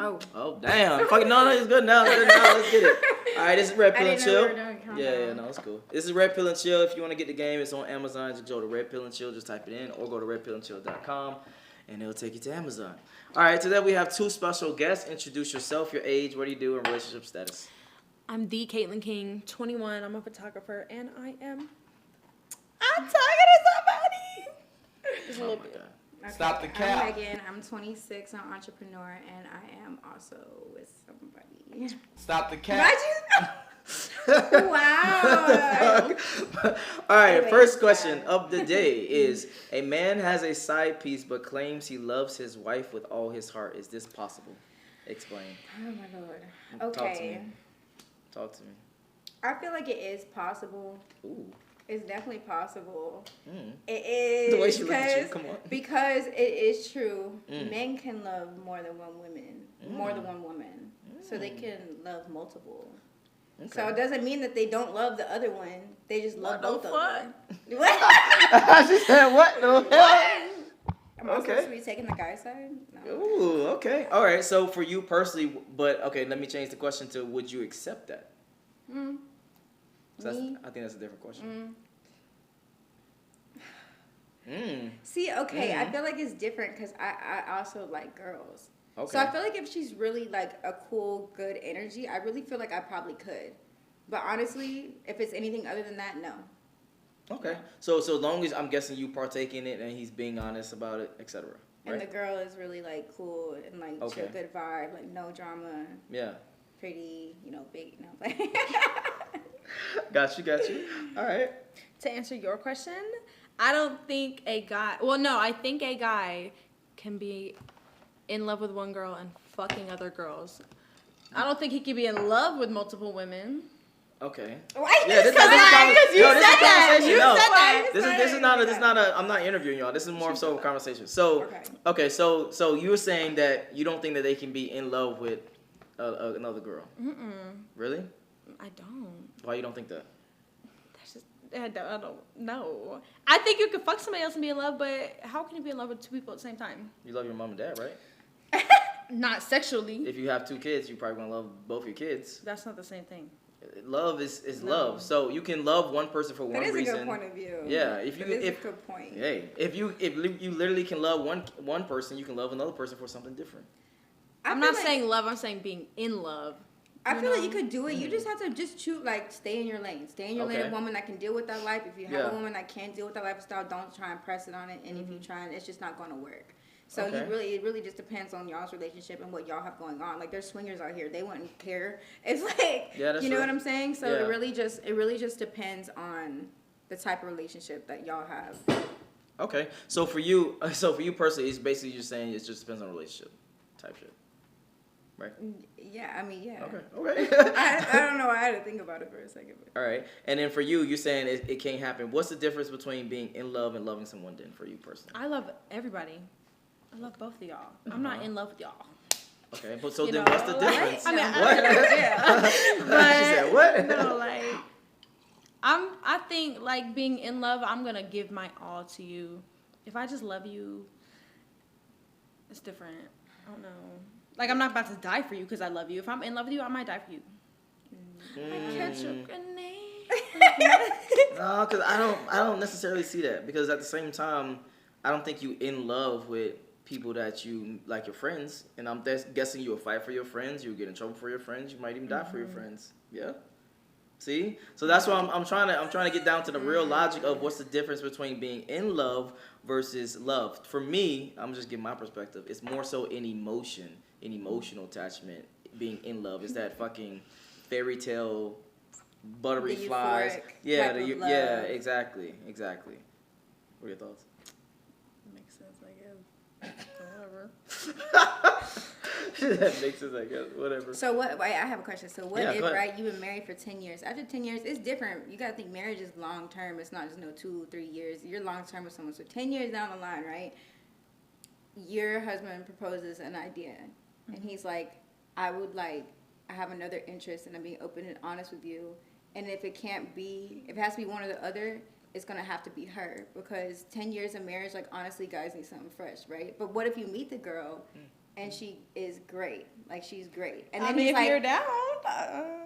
Oh, damn. Fucking no, it's good now. Let's get it. All right, this is Red Pill and Chill. Yeah, no, it's cool. This is Red Pill and Chill. If you want to get the game, it's on Amazon. Just go to Red Pill and Chill. Just type it in, or go to redpillandchill.com, and it'll take you to Amazon. All right, today we have two special guests. Introduce yourself, your age, what do you do, and relationship status. I'm the Caitlin King, 21. I'm a photographer, and I'm talking to somebody. Just a little bit. Okay. Stop the cap. I'm Megan. I'm 26. I'm an entrepreneur, and I am also with somebody. Stop the cap. Wow. All right, first question of the day is: a man has a side piece but claims he loves his wife with all his heart. Is this possible? Explain. Oh my lord. Okay. Talk to me. I feel like it is possible. Ooh. It's definitely possible. Mm. It is. The way she looks at you, come on. Because it is true. Men can love more than one woman. So they can love multiple. Okay. So it doesn't mean that they don't love the other one. They just love both of them. What? She said what? No. Am I supposed to be taking the guy's side? No. Ooh, okay. All right. So for you personally, but okay, let me change the question to: would you accept that? So I think that's a different question. See, okay, I feel like it's different because I also like girls. Okay. So I feel like if she's really like a cool, good energy, I really feel like I probably could. But honestly, if it's anything other than that, no. Okay. So long as I'm guessing you partake in it and he's being honest about it, etc. Right? And the girl is really like cool and like chill, good vibe, like no drama. Yeah. Pretty, big. Got you. All right. To answer your question, I don't think a guy... Well, no, I think a guy can be in love with one girl and fucking other girls. I don't think he can be in love with multiple women. Okay. Why? Yeah, this is a conversation. This is not a. I'm not interviewing y'all. This is more so a conversation. So, okay. So you were saying that you don't think that they can be in love with another girl. Really? I don't. Why you don't think that? That's just I don't know. I think you could fuck somebody else and be in love, but how can you be in love with two people at the same time? You love your mom and dad, right? Not sexually. If you have two kids, you probably gonna love both your kids. That's not the same thing. Love is love. So you can love one person for one reason. That is a good point of view. Yeah, if a good point. Hey, if you literally can love one person, you can love another person for something different. I'm not saying love. I'm saying being in love. I feel like you could do it. You just have to just choose, like, stay in your lane. Stay in your lane. A woman that can deal with that life. If you have a woman that can't deal with that lifestyle, don't try and press it on it. And if you try, it's just not going to work. So it really just depends on y'all's relationship and what y'all have going on. Like, there's swingers out here. They wouldn't care. It's like, you know what I'm saying? So it really just depends on the type of relationship that y'all have. Okay. So for you personally, it's basically just saying it just depends on the relationship type shit. Right? Yeah, I mean, yeah. Okay. I don't know. I had to think about it for a second. All right. And then for you, you're saying it can't happen. What's the difference between being in love and loving someone then for you personally? I love everybody. I love both of y'all. I'm not in love with y'all. Okay, but so then what's the difference? I mean, what? She said what? No, like, I think, like, being in love, I'm going to give my all to you. If I just love you, it's different. I don't know. Like, I'm not about to die for you because I love you. If I'm in love with you, I might die for you. I catch a grenade. No, because I don't necessarily see that. Because at the same time, I don't think you in love with people that you like your friends. And I'm guessing you'll fight for your friends. You'll get in trouble for your friends. You might even die for your friends. Yeah. See? So that's why I'm trying to get down to the real logic of what's the difference between being in love versus love. For me, I'm just giving my perspective. It's more so an emotional attachment. Being in love is that fucking fairy tale, buttery flies. Yeah, exactly. What are your thoughts? Makes sense, I guess. Whatever. That makes sense, I guess. Whatever. So what? Wait, I have a question. So what if, right, you've been married for 10 years? After 10 years, it's different. You got to think marriage is long term. It's not just 2-3 years. You're long term with someone. So 10 years down the line, right, your husband proposes an idea. And he's like, I have another interest and I'm being open and honest with you. And if it has to be one or the other, it's going to have to be her. Because 10 years of marriage, like, honestly, guys need something fresh, right? But what if you meet the girl and she is great. Like, she's great. And I then mean, he's if like, you're down.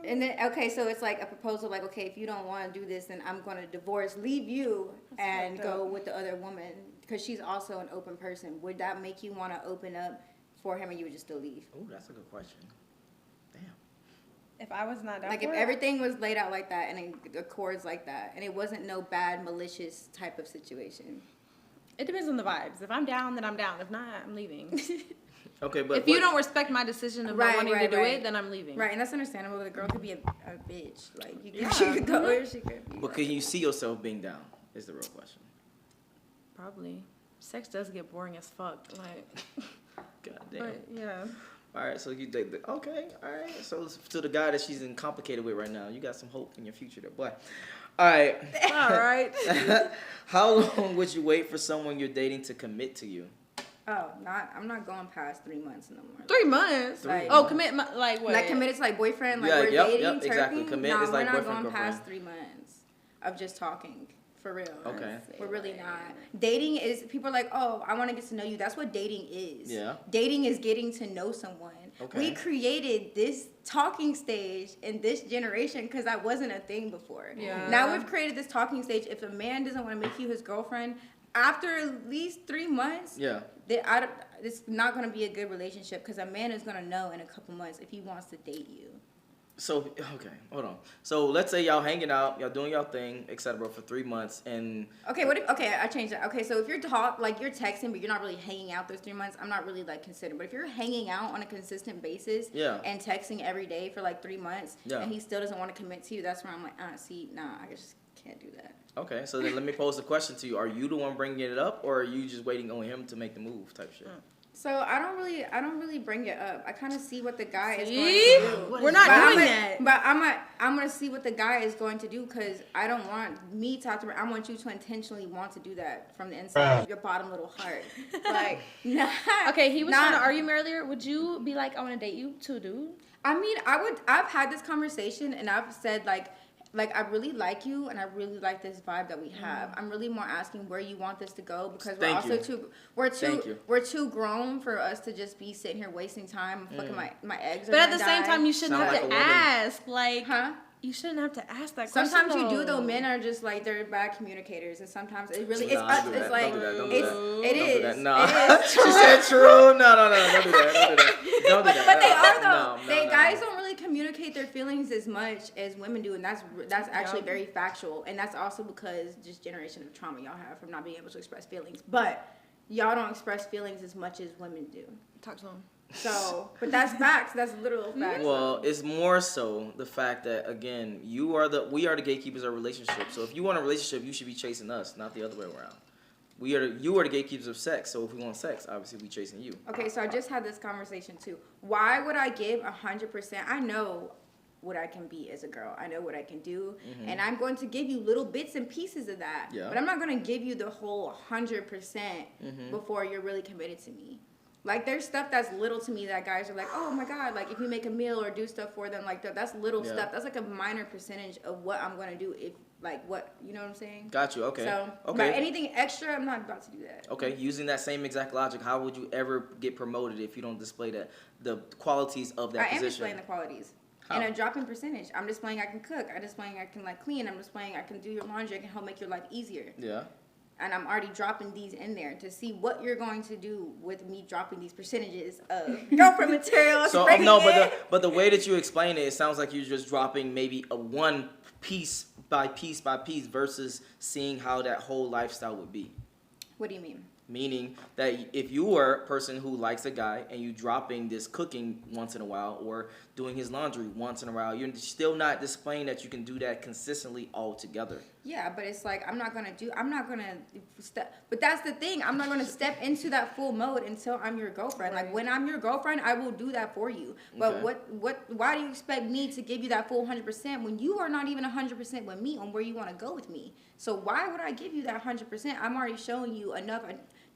and then, okay, so it's like a proposal, like, okay, if you don't want to do this, then I'm going to divorce, leave you, and go with the other woman, because she's also an open person. Would that make you want to open up for him, or you would just still leave? Oh, that's a good question. Damn. If I was not down Like, if everything was laid out like that, and the chords like that, and it wasn't no bad, malicious type of situation. It depends on the vibes. If I'm down, then I'm down. If not, I'm leaving. Okay, but if you don't respect my decision of not wanting to do it, then I'm leaving. Right, and that's understandable. The girl could be a bitch. Like, she could go or she could be. But can you see yourself being down? Is the real question. Probably. Sex does get boring as fuck. Like. God damn. But yeah. All right, so you date okay, all right. So to the guy that she's complicated with right now, you got some hope in your future there, boy. All right. All right. How long would you wait for someone you're dating to commit to you? Oh, I'm not going past 3 months no more. 3 months? Like, commit, like what? Like committed to like boyfriend, like Yeah, we're dating, yep, exactly. Commit is like we're boyfriend, not going girlfriend. past 3 months of just talking. For real. Okay. We're really not. Dating is, people are like, oh, I want to get to know you. That's what dating is. Yeah. Dating is getting to know someone. Okay. We created this talking stage in this generation because that wasn't a thing before. Yeah. Now we've created this talking stage. If a man doesn't want to make you his girlfriend, after at least 3 months, Yeah. It's not going to be a good relationship because a man is going to know in a couple months if he wants to date you. So, okay, hold on. So let's say y'all hanging out, y'all doing y'all thing, etc. for 3 months, and okay, I changed that. Okay, so if you're you're texting, but you're not really hanging out those 3 months, I'm not really like considering. But if you're hanging out on a consistent basis, Yeah. and texting every day for like 3 months, Yeah. and he still doesn't want to commit to you, that's where I'm like, I just can't do that. okay. So then let me pose the question to you: are you the one bringing it up, or are you just waiting on him to make the move, type shit? So I don't really bring it up. I kind of see what the guy is going See? to do. We're not doing that. But I'm gonna see what the guy is going to do because I don't want me to have to. I want you to intentionally want to do that from the inside of your bottom little heart. Like, nah. Okay, he was trying to argue me earlier. Would you be like, I want to date you too, dude? I mean, I've had this conversation and I've said like I really like you and I really like this vibe that we have. I'm really more asking where you want this to go because we're too grown for us to just be sitting here wasting time. Fucking my eggs. But at the same time, you shouldn't have to ask. Like, huh? You shouldn't have to ask that question. question. Sometimes you do though. Men are just like they're bad communicators, and sometimes it really It is. No, she said true. No, don't do that. Don't do that. But they are though. Guys don't really communicate their feelings as much as women do, and that's actually very factual, and that's also because just generation of trauma y'all have from not being able to express feelings. But y'all don't express feelings as much as women do. Talk to them. So, but that's facts. That's literal facts. Well, it's more so the fact that again, we are the gatekeepers of relationships. So if you want a relationship, you should be chasing us, not the other way around. You are the gatekeepers of sex. So if we want sex, obviously we chasing you. Okay, so I just had this conversation too. Why would I give 100%? I know what I can be as a girl. I know what I can do, and I'm going to give you little bits and pieces of that. Yeah. But I'm not going to give you the whole 100% before you're really committed to me. Like, there's stuff that's little to me that guys are like, oh my God, like if you make a meal or do stuff for them, like that's little stuff. That's like a minor percentage of what I'm going to do if, like, what, you know what I'm saying? Got you, okay. So, but anything extra, I'm not about to do that. Okay, using that same exact logic, how would you ever get promoted if you don't display the qualities of that position? I am displaying the qualities. How? In a drop-in percentage. I'm displaying I can cook. I'm displaying I can, like, clean. I'm displaying I can do your laundry. I can help make your life easier. Yeah. And I'm already dropping these in there to see what you're going to do with me dropping these percentages of girlfriend material. So but the way that you explain it, it sounds like you're just dropping maybe a one piece by piece versus seeing how that whole lifestyle would be. What do you mean? Meaning that if you were a person who likes a guy and you dropping this cooking once in a while or doing his laundry once in a while, you're still not displaying that you can do that consistently all together. Yeah, but it's like I'm not gonna step. But that's the thing. I'm not gonna step into that full mode until I'm your girlfriend. Right. Like when I'm your girlfriend, I will do that for you. But why do you expect me to give you that full 100% when you are not even 100% with me on where you want to go with me? So why would I give you that 100%? I'm already showing you enough.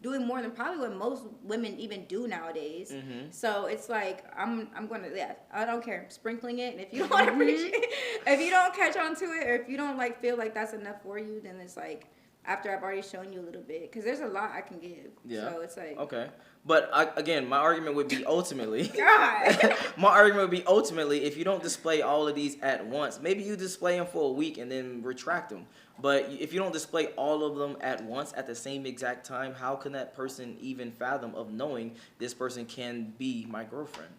Doing more than probably what most women even do nowadays. So it's like I'm gonna I don't care, sprinkling it, and if you don't appreciate it, if you don't catch on to it, or if you don't like feel like that's enough for you, then it's like after I've already shown you a little bit, because there's a lot I can give. Yeah. So it's like okay. But again, my argument would be ultimately, God. my argument would be ultimately, if you don't display all of these at once, maybe you display them for a week and then retract them. But if you don't display all of them at once at the same exact time, how can that person even fathom of knowing this person can be my girlfriend?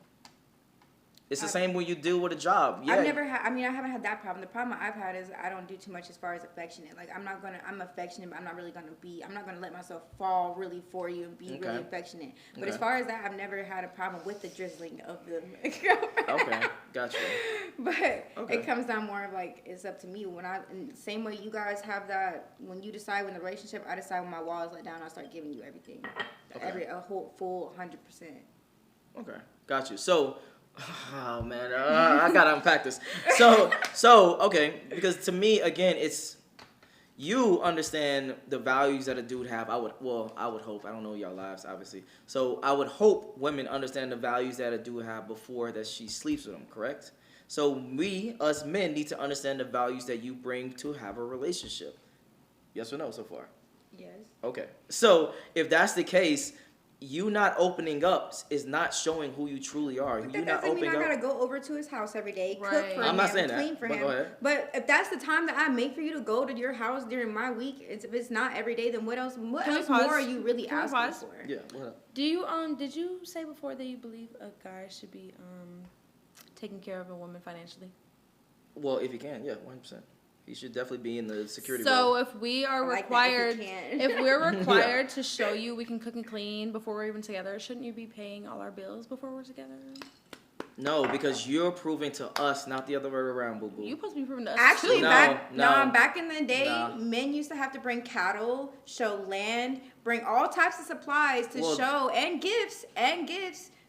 It's the same when you deal with a job. Yeah. I haven't had that problem. The problem I've had is I don't do too much as far as affectionate. Like, I'm affectionate, but I'm not going to let myself fall really for you and be really affectionate. But as far as that, I've never had a problem with the drizzling of the Okay, gotcha. But it comes down more of like, it's up to me. And same way you guys have that, when you decide when the relationship, I decide when my wall is let down, I start giving you everything. A whole full 100%. Okay, got you. So, oh man, I gotta unpack this. So okay, because to me, again, it's you understand the values that a dude have. I would hope. I don't know y'all lives, obviously. So I would hope women understand the values that a dude have before that she sleeps with him. Correct. So us men, need to understand the values that you bring to have a relationship. Yes or no? So far. Yes. Okay. So if that's the case, you not opening up is not showing who you truly are. But you that doesn't mean I gotta go over to his house every day, cook for him, not saying clean for him. Go ahead. But if that's the time that I make for you to go to your house during my week, if it's not every day, then what else more are you really asking for? Yeah. What up? Do you did you say before that you believe a guy should be taking care of a woman financially? Well, if you can, yeah, 100%. He should definitely be in the security So role. if we are required, if we're required to show you we can cook and clean before we're even together, shouldn't you be paying all our bills before we're together? No, because you're proving to us, not the other way around, boo boo. You're supposed to be proving to us. Actually, too. back in the day, men used to have to bring cattle, show land, bring all types of supplies to show and gifts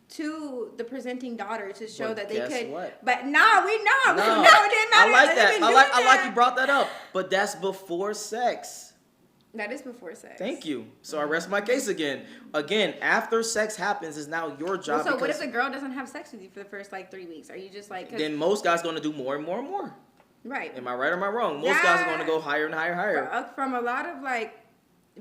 to the presenting daughter to show that they could. What? But we know. No, it didn't matter. I like that. I like you brought that up. But that's before sex. That is before sex. Thank you. So I rest my case again. Again, after sex happens is now your job. Well, so what if the girl doesn't have sex with you for the first 3 weeks? Are you just like? Then most guys going to do more and more and more. Right. Am I right or am I wrong? Most guys are going to go higher and higher and higher. From a lot of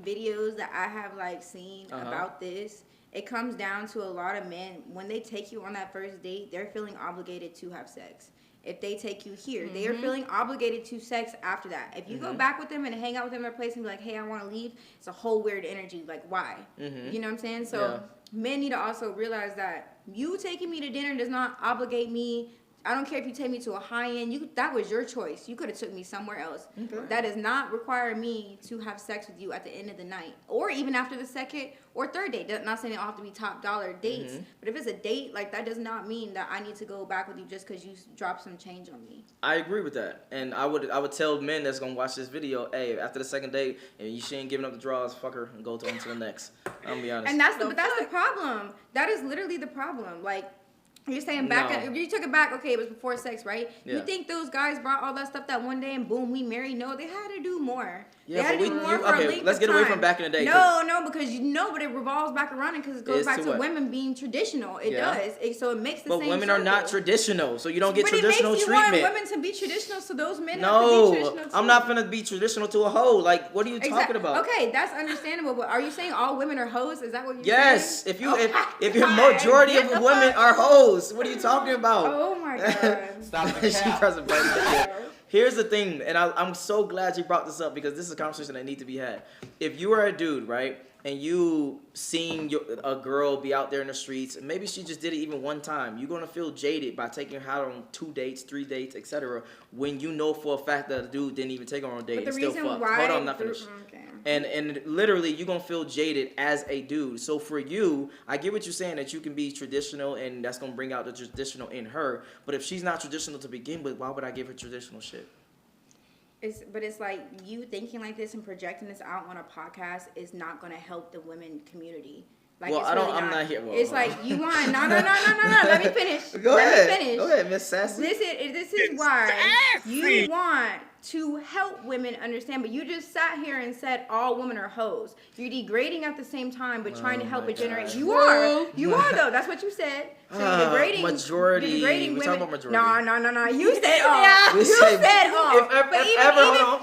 videos that I have seen about this. It comes down to a lot of men, when they take you on that first date, they're feeling obligated to have sex. If they take you here, they are feeling obligated to sex after that. If you go back with them and hang out with them in their place and be like, hey, I want to leave, it's a whole weird energy. Like, why? You know what I'm saying? So men need to also realize that you taking me to dinner does not obligate me. I don't care if you take me to a high end. That was your choice. You could have took me somewhere else. Okay. That does not require me to have sex with you at the end of the night, or even after the second or third date. Not saying it all have to be top dollar dates, but if it's a date, that does not mean that I need to go back with you just because you dropped some change on me. I agree with that, and I would tell men that's gonna watch this video, hey, after the second date, and she ain't giving up the draws, fuck her and go on to the next. I'm gonna be honest. And that's the problem. That is literally the problem. You're saying if you took it back, okay, it was before sex, right? Yeah. You think those guys brought all that stuff that one day and boom, we married? No, they had to do more. Yeah, let's get away from back in the day. No, because but it revolves back around because it goes back to women being traditional. It does. So it makes the same. But women are not traditional, so you don't get traditional treatment. But it makes you want women to be traditional, so those men have to be traditional too. I'm not gonna be traditional to a hoe. What are you talking about? Okay, that's understandable. But are you saying all women are hoes? Is that what you're saying? Yes. If your majority of women are hoes, what are you talking about? Oh my god! Stop the cap. Here's the thing, and I'm so glad you brought this up because this is a conversation that needs to be had. If you are a dude, right, and you seen a girl be out there in the streets, and maybe she just did it even one time, you're going to feel jaded by taking her out on 2 dates, 3 dates, etc. when you know for a fact that a dude didn't even take her on a date and still fucked. Hold on, I'm not finished. Okay. And literally, you're going to feel jaded as a dude. So for you, I get what you're saying, that you can be traditional, and that's going to bring out the traditional in her. But if she's not traditional to begin with, why would I give her traditional shit? It's like you thinking like this and projecting this out on a podcast is not going to help the women community. I'm not here. Well, it's like you want no. Let me finish. Go ahead, Miss Sassy. This is why you want to help women understand, but you just sat here and said all women are hoes. You're degrading at the same time, but trying to help a generation. You are though. That's what you said. So you're degrading majority. You're degrading women. Talking about majority. No. You said all. You said all.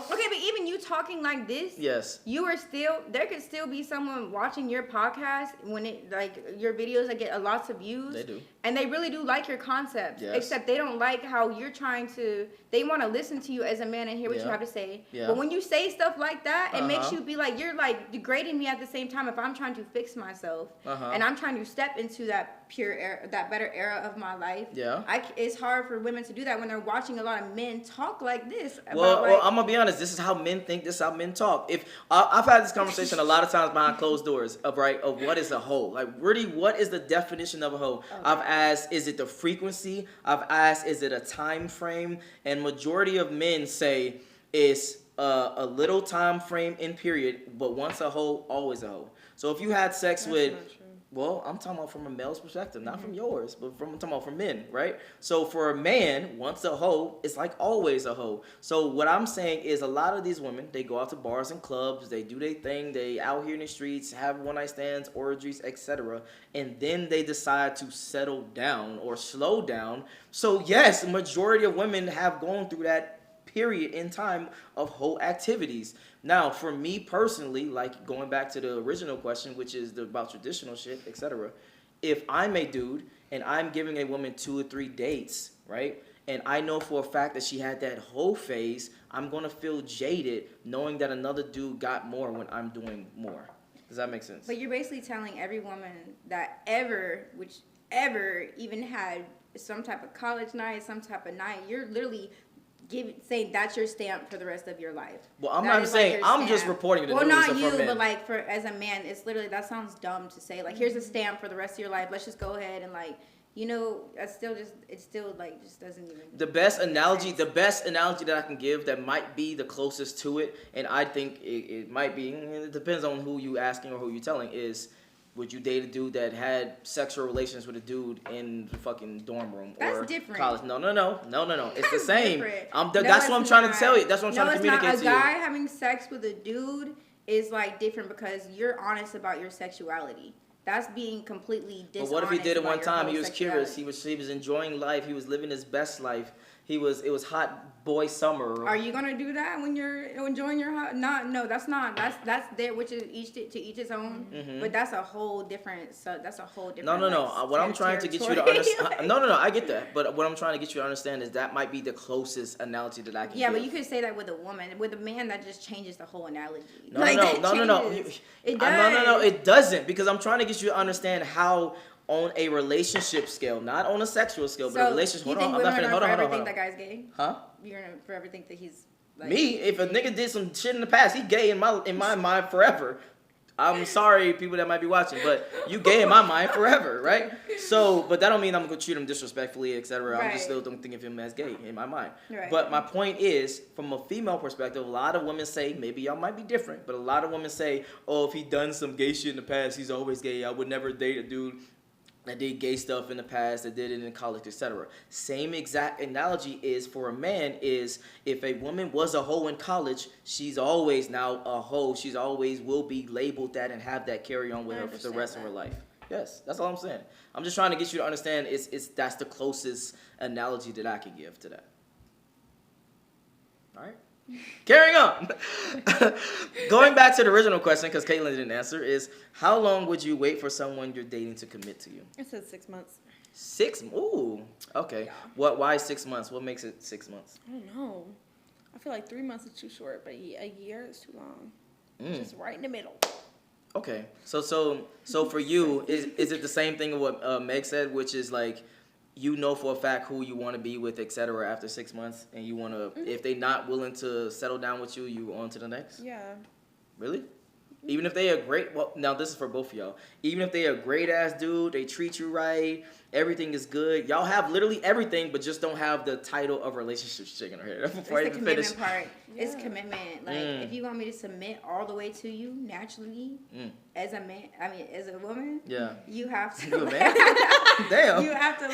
But even talking like this, yes, there could still be someone watching your podcast when it like your videos that get lots of views. they do. And they really do like your concept. Yes. Except they don't like how you're trying to, they want to listen to you as a man and hear what you have to say. Yeah. But when you say stuff like that, it makes you be like, you're like degrading me at the same time if I'm trying to fix myself. And I'm trying to step into that pure era, that better era of my life. Yeah. It's hard for women to do that when they're watching a lot of men talk like this. Well, I'm going to be honest. This is how men think. This is how men talk. If I've had this conversation a lot of times behind closed doors of what is a hoe? Like, really, what is the definition of a hoe? Okay. I've asked, is it the frequency? I've asked, is it a time frame? And majority of men say it's a little time frame in period, but once a hoe, always a hoe. So if you had sex with... Well, I'm talking about from a male's perspective, not from yours, but I'm talking about from men, right? So for a man, once a hoe, it's like always a hoe. So what I'm saying is a lot of these women, they go out to bars and clubs, they do their thing, they out here in the streets, have one-night stands, orgies, etc. And then they decide to settle down or slow down. So yes, the majority of women have gone through that period in time of whole activities. Now, for me personally, like going back to the original question, which is about traditional shit, etc. If I'm a dude and I'm giving a woman 2 or 3 dates, right? And I know for a fact that she had that whole phase, I'm going to feel jaded knowing that another dude got more when I'm doing more. Does that make sense? But you're basically telling every woman that ever even had some type of college night, some type of night, you're literally saying that's your stamp for the rest of your life. Well, I'm not saying, I'm just reporting the news. Well, not you, but like as a man, it's literally, that sounds dumb to say. Like, here's a stamp for the rest of your life. Let's just go ahead and like, it still like just doesn't even. The best analogy that I can give that might be the closest to it, and I think it might be, it depends on who you asking or who you telling, is, would you date a dude that had sexual relations with a dude in the fucking dorm room or different. College? No. It's the same. That's what I'm trying to tell you. That's what I'm trying to communicate to you. A guy having sex with a dude is like different because you're honest about your sexuality. That's being completely dishonest. But what if he did it one time? He was curious. He was enjoying life. He was living his best life. It was hot boy summer. Are you gonna do that when you're enjoying your hot? No, that's not. That's there, which is to each his own. Mm-hmm. But that's a whole different. So that's a whole different. No. What I'm trying to get you to understand. No. I get that. But what I'm trying to get you to understand is that might be the closest analogy that I can. Yeah, give. But you could say that with a woman. With a man, that just changes the whole analogy. No. It does. No. It doesn't, because I'm trying to get you to understand how. On a relationship scale, not on a sexual scale, but a relationship. Hold on, I'm not finished. Hold on. Think that guy's gay? Huh? You're gonna forever think that he's like... Me? If a nigga did some shit in the past, he gay in my mind forever. I'm sorry, people that might be watching, but you gay in my mind forever, right? So, but that don't mean I'm gonna treat him disrespectfully, etc. Right. I'm just still don't think of him as gay in my mind. Right. But my point is, from a female perspective, a lot of women say, maybe y'all might be different, but a lot of women say, oh, if he done some gay shit in the past, he's always gay. I would never date a dude that did gay stuff in the past, that did it in college, etc. Same exact analogy is for a man is, if a woman was a hoe in college, she's always now a hoe. She's always will be labeled that and have that carry on with her for the rest of her life. Yes, that's all I'm saying. I'm just trying to get you to understand that's the closest analogy that I can give to that. All right? Carrying on. Going back to the original question, because Caitlin didn't answer, is how long would you wait for someone you're dating to commit to you? I said 6 months. 6? Ooh. Okay. Yeah. Why 6 months? What makes it 6 months? I don't know. I feel like 3 months is too short, but a year is too long. Just right in the middle. Okay. So for you, is it the same thing of what Meg said, which is like, you know for a fact who you want to be with, etc. after 6 months, and you want to, if they're not willing to settle down with you, you on to the next? Yeah. Really? Even if they are great, well, now this is for both of y'all. Even if they are a great ass dude, they treat you right, everything is good. Y'all have literally everything, but just don't have the title of relationship shaking her head. It's the commitment part. Yeah. It's commitment. Like, if you want me to submit all the way to you naturally, as a man, as a woman, you have to. You a man? Damn. You have to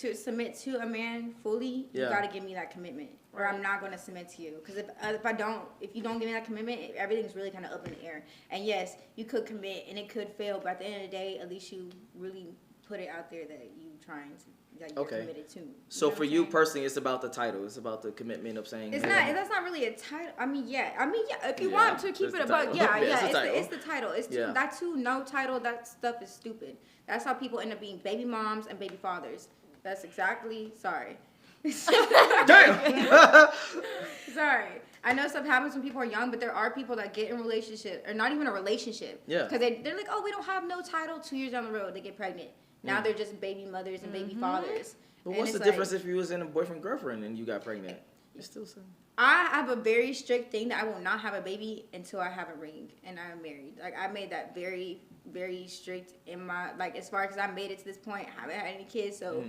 to submit to a man fully. You got to give me that commitment, or I'm not going to submit to you. Because if you don't give me that commitment, everything's really kind of up in the air. And yes, you could commit and it could fail, but at the end of the day, at least you really put it out there that you trying to, that you're committed to. So for you personally, it's about the title. It's about the commitment of saying. It's not. That's not really a title. I mean, yeah. If you want to keep it about, it's the title. It's that too. No title. That stuff is stupid. That's how people end up being baby moms and baby fathers. That's exactly. Sorry. Damn. Sorry. I know stuff happens when people are young, but there are people that get in relationship, or not even a relationship. Yeah. Because they're like, oh, we don't have no title. 2 years down the road, they get pregnant. Now they're just baby mothers and baby fathers. But what's the difference if you was in a boyfriend-girlfriend and you got pregnant? It's still the same. I have a very strict thing that I will not have a baby until I have a ring and I'm married. Like, I made that very, very strict in my, like, as far as I made it to this point, I haven't had any kids, so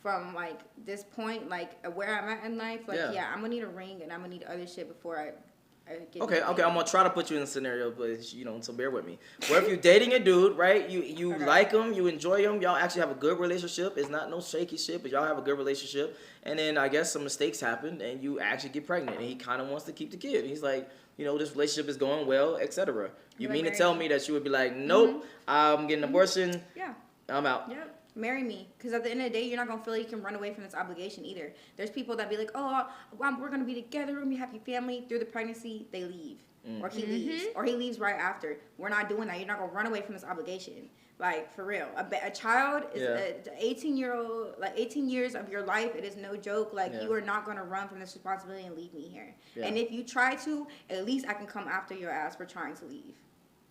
from, like, this point, like, where I'm at in life, like, yeah I'm gonna need a ring and I'm gonna need other shit before I get okay, I'm gonna try to put you in a scenario, but, you know, so bear with me. What if you're dating a dude, right? You like him, you enjoy him, y'all actually have a good relationship. It's not no shaky shit, but y'all have a good relationship. And then I guess some mistakes happen, and you actually get pregnant, and he kind of wants to keep the kid. He's like, you know, this relationship is going well, etc. You mean to tell me that you would be like, nope, I'm getting an abortion. Yeah. I'm out. Yep. Marry me, because at the end of the day, you're not gonna feel like you can run away from this obligation either. There's people that be like, oh, we're gonna be together, we're gonna be a happy family. Through the pregnancy, they leave, or he leaves, or he leaves right after. We're not doing that. You're not gonna run away from this obligation. Like, for real, a child is 18-year-old, like 18 years of your life. It is no joke. Like, you are not gonna run from this responsibility and leave me here. Yeah. And if you try to, at least I can come after your ass for trying to leave.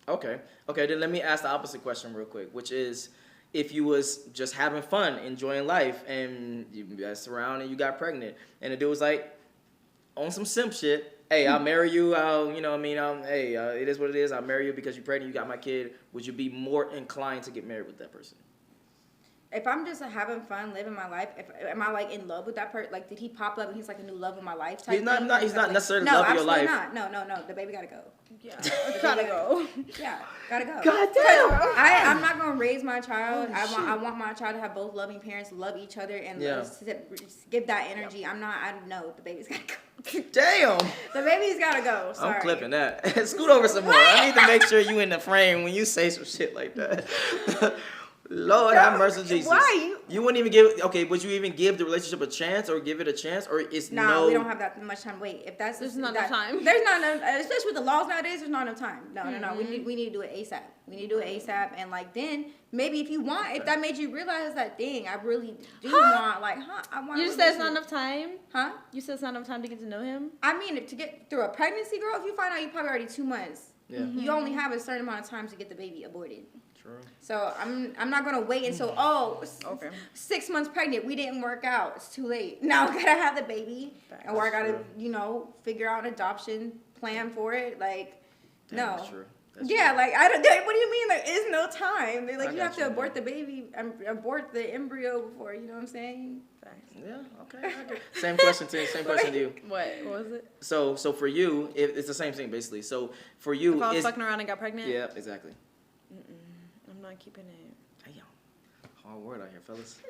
Okay, then let me ask the opposite question real quick, which is, if you was just having fun, enjoying life, and you messed around and you got pregnant, and the dude was like, on some simp shit, hey, I'll marry you, you know what I mean, it is what it is, I'll marry you because you're pregnant, you got my kid, would you be more inclined to get married with that person? If I'm just having fun, living my life, am I like in love with that person? Like, did he pop up and he's like a new love of my life type He's not necessarily no, love of your life. No, the baby gotta go. Yeah, gotta go. Yeah, gotta go. God damn. I'm not gonna raise my child. I want my child to have both loving parents, love each other, and give that energy. I know the baby's gotta go. Damn. The baby's gotta go. Sorry. I'm clipping that. Scoot over some more. I need to make sure you in the frame when you say some shit like that. Lord have mercy, Jesus. Why you wouldn't even give? Okay, would you even give the relationship a chance, or give it a chance, or it's no? We don't have that much time. Wait, if that's there's not enough time. There's not enough, especially with the laws nowadays. There's not enough time. No. We need to do it ASAP. We need to do it ASAP, and like then maybe if you want, if that made you realize that I really do want, like, I want. You said it's not enough time, huh? You said it's not enough time to get to know him. I mean, to get through a pregnancy, girl, if you find out you probably already 2 months, you only have a certain amount of time to get the baby aborted. So I'm not gonna wait until 6 months pregnant. We didn't work out. It's too late. Now I gotta have the baby, or I gotta figure out an adoption plan for it. Like, no. That's true. Like I don't. What do you mean there is no time? They're like you have to abort the baby, abort the embryo before. You know what I'm saying? Yeah. Okay. Same question to you. What was it? So for you, it's the same thing basically. So for you, if I was fucking around and got pregnant. Yeah. Exactly. I'm not keeping it. Damn. Hard word out here, fellas.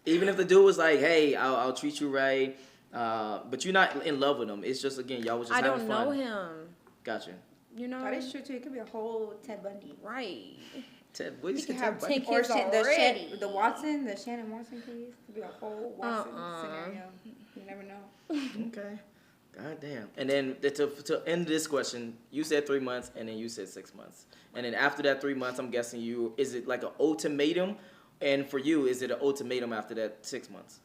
Even if the dude was like, hey, I'll treat you right, but you're not in love with him. It's just, again, y'all was just having fun. I don't know him. Gotcha. You know? That is true, too. It could be a whole Ted Bundy. Right. Ted, what did you say? Have 10 or kids the Shannon Watson case. It could be a whole Watson scenario. You never know. Okay. God damn. And then to end this question, you said 3 months, and then you said 6 months. And then after that 3 months, I'm guessing is it like an ultimatum? And for you, is it an ultimatum after that 6 months?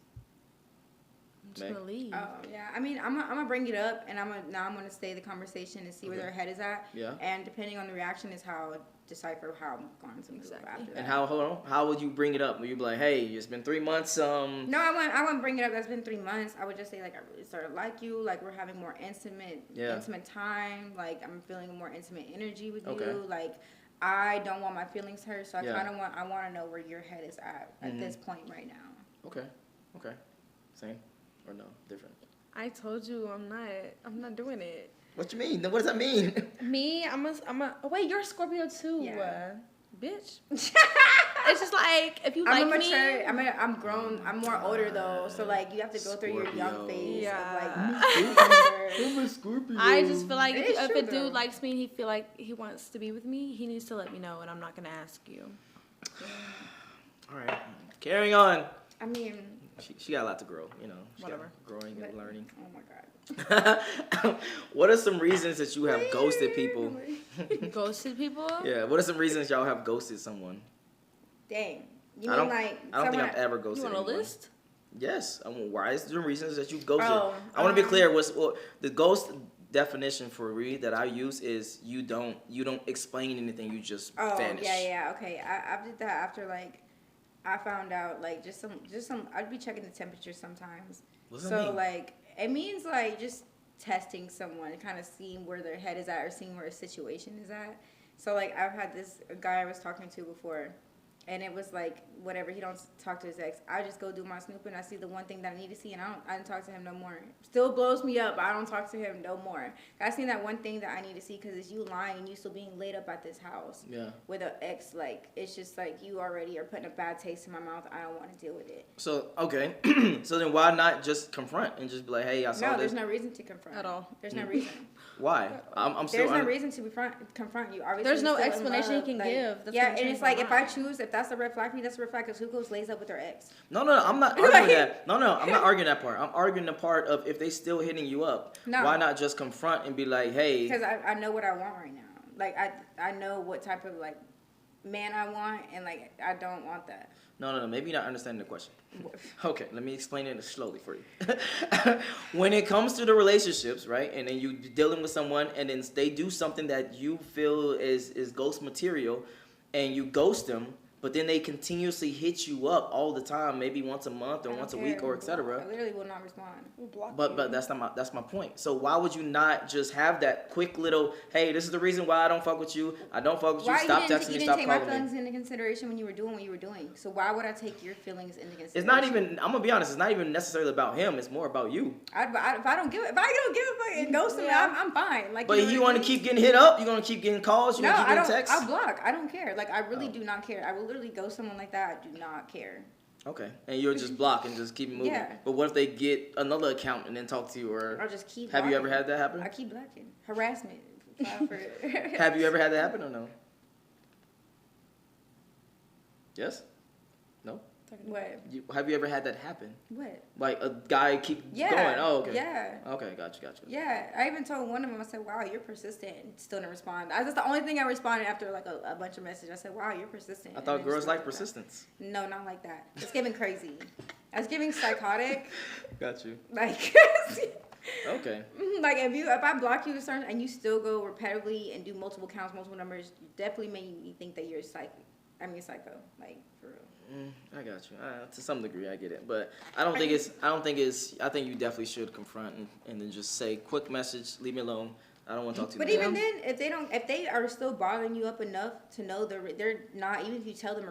I'm just gonna leave. Oh yeah. I mean, I'm gonna bring it up, and I'm gonna stay the conversation and see where their head is at. Yeah. And depending on the reaction is how I decipher how I'm going to move after that. And how would you bring it up? Would you be like, hey, it's been 3 months? No, I wouldn't bring it up. That's been 3 months. I would just say like I really started to like you. Like we're having more intimate time. Like I'm feeling a more intimate energy with you. Like I don't want my feelings hurt, so I want to know where your head is at this point right now. Okay. Same or no? Different? I told you I'm not doing it. What you mean? What does that mean? Me, I'm a. Oh wait, you're a Scorpio too, bitch. It's just like if you I'm like mature, me. I'm grown. I'm more older though, so like you have to go through your young phase. Yeah. I'm a Scorpio. I just feel like if a dude likes me and he feel like he wants to be with me, he needs to let me know, and I'm not gonna ask you. All right. Carrying on. I mean, she got a lot to grow. Whatever. Growing and learning. Oh my god. What are some reasons that you have ghosted people? Ghosted people? Yeah. What are some reasons y'all have ghosted someone? Dang. You I mean don't think I've ever ghosted You want a anyone. list? Yes. Why is there reasons that you ghosted? Oh, I want to be clear. The ghost definition for me that I use is you don't explain anything. You just vanish. Okay. I did that after like I found out like just some. I'd be checking the temperature sometimes. What's that mean? Like it means like just testing someone, kind of seeing where their head is at or seeing where a situation is at. So like I've had this guy I was talking to before. And it was like, whatever, he don't talk to his ex. I just go do my snooping. I see the one thing that I need to see, and I don't talk to him no more. Still blows me up, but I don't talk to him no more. I seen that one thing that I need to see because it's you lying and you still being laid up at this house. Yeah. With an ex, like, it's just like you already are putting a bad taste in my mouth. I don't want to deal with it. So, okay. So then why not just confront and just be like, hey, I saw this? No, there's no reason to confront. At all. There's no reason. Why? I'm still... There's no reason to confront you. Obviously, there's no still in explanation love. you can Like, give. That's yeah, and it's like, if I choose, if that's a red flag for me, that's a red flag, because who goes lays up with their ex? No, I'm not arguing that. No, I'm not arguing that part. I'm arguing the part of if they still hitting you up, why not just confront and be like, hey... Because I know what I want right now. Like, I know what type of, like, man I want, and, like, I don't want that. No. Maybe you're not understanding the question. Okay, let me explain it slowly for you. When it comes to the relationships, right, and then you dealing with someone, and then they do something that you feel is ghost material, and you ghost them, but then they continuously hit you up all the time, maybe once a month or once a week or etc. I literally will not respond. But that's my point. So why would you not just have that quick little, hey, this is the reason why I don't fuck with you. I don't fuck with you. Stop texting me. Stop calling me. You didn't take my feelings into consideration when you were doing what you were doing. So why would I take your feelings into consideration? It's not even. I'm gonna be honest. It's not even necessarily about him. It's more about you. If I don't give a fuck and ghost him, I'm fine. Like, but you want to keep getting hit up. You gonna keep getting calls. You gonna keep getting texts. I'll block. I don't care. Like, I really do not care. I will literally ghost someone like that. I do not care. Okay, and you'll just block and just keep moving. Yeah. But what if they get another account and then talk to you, or I'll just keep. Have you ever had that happen? I keep blocking. Harassment. Have you ever had that happen or no? Yes. No. What? Have you ever had that happen? What? Like a guy keep going? Oh, okay. Yeah. Okay, gotcha. Yeah, I even told one of them, I said, wow, you're persistent, and still didn't respond. That's the only thing I responded after, like, a bunch of messages. I said, wow, you're persistent. I thought girls like persistence. No, not like that. It's giving crazy. It's giving psychotic. Got you. Like, okay. Like, if I block you and you still go repetitively and do multiple counts, multiple numbers, you definitely make me think that you're psycho. Like, for real. I got you. To some degree, I get it, but I think you definitely should confront and then just say, quick message, leave me alone. I don't want to talk to you. But even then, if they are still bothering you up enough to know they're not, even if you tell them